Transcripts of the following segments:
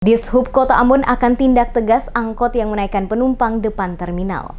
Dishub Kota Ambon akan tindak tegas angkot yang menaikkan penumpang depan terminal.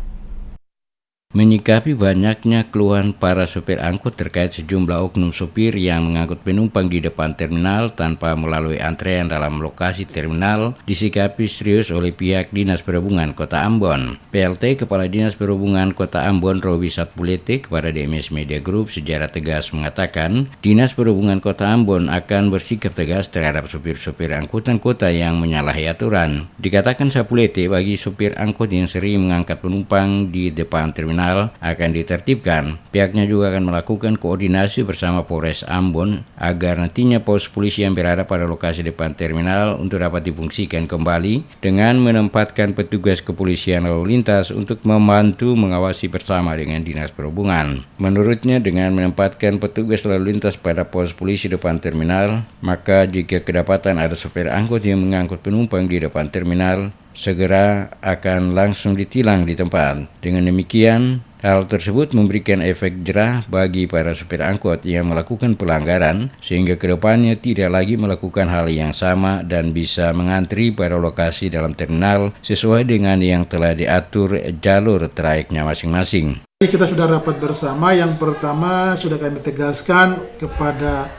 Menyikapi banyaknya keluhan para sopir angkut terkait sejumlah oknum sopir yang mengangkut penumpang di depan terminal tanpa melalui antrean dalam lokasi terminal, disikapi serius oleh pihak Dinas Perhubungan Kota Ambon. PLT Kepala Dinas Perhubungan Kota Ambon Robi Satpulete kepada DMS Media Group secara tegas mengatakan, Dinas Perhubungan Kota Ambon akan bersikap tegas terhadap sopir-sopir angkutan kota yang menyalahi aturan. Dikatakan Satpulete, bagi sopir angkut yang sering mengangkat penumpang di depan terminal akan ditertibkan. Pihaknya juga akan melakukan koordinasi bersama Polres Ambon agar nantinya pos polisi yang berada pada lokasi depan terminal untuk dapat difungsikan kembali dengan menempatkan petugas kepolisian lalu lintas untuk membantu mengawasi bersama dengan Dinas Perhubungan. Menurutnya, dengan menempatkan petugas lalu lintas pada pos polisi depan terminal, maka jika kedapatan ada sopir angkut yang mengangkut penumpang di depan terminal, segera akan langsung ditilang di tempat. Dengan demikian, hal tersebut memberikan efek jerah bagi para supir angkot yang melakukan pelanggaran, sehingga kedepannya tidak lagi melakukan hal yang sama dan bisa mengantri pada lokasi dalam terminal sesuai dengan yang telah diatur jalur trayeknya masing-masing. Kita sudah rapat bersama. Yang pertama, sudah kami tegaskan kepada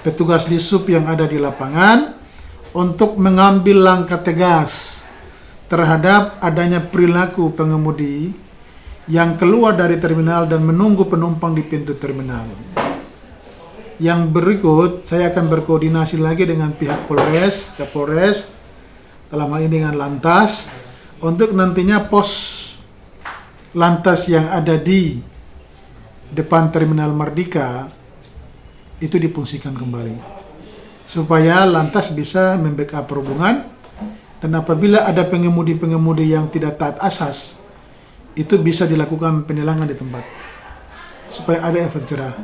petugas Dishub yang ada di lapangan untuk mengambil langkah tegas terhadap adanya perilaku pengemudi yang keluar dari terminal dan menunggu penumpang di pintu terminal. Yang berikut, saya akan berkoordinasi lagi dengan pihak Polres, Kapolres, dalam hal ini dengan Lantas, untuk nantinya pos Lantas yang ada di depan Terminal Mardika itu difungsikan kembali, supaya Lantas bisa membackup perhubungan. Dan apabila ada pengemudi-pengemudi yang tidak taat asas, itu bisa dilakukan penilangan di tempat, supaya ada efek jerah.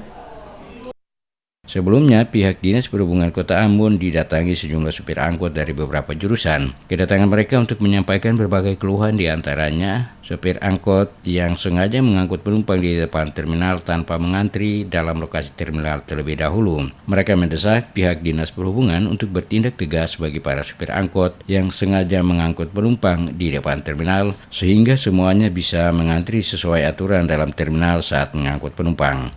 Sebelumnya, pihak Dinas Perhubungan Kota Ambon didatangi sejumlah supir angkut dari beberapa jurusan. Kedatangan mereka untuk menyampaikan berbagai keluhan, di antaranya supir angkut yang sengaja mengangkut penumpang di depan terminal tanpa mengantri dalam lokasi terminal terlebih dahulu. Mereka mendesak pihak Dinas Perhubungan untuk bertindak tegas bagi para supir angkut yang sengaja mengangkut penumpang di depan terminal, sehingga semuanya bisa mengantri sesuai aturan dalam terminal saat mengangkut penumpang.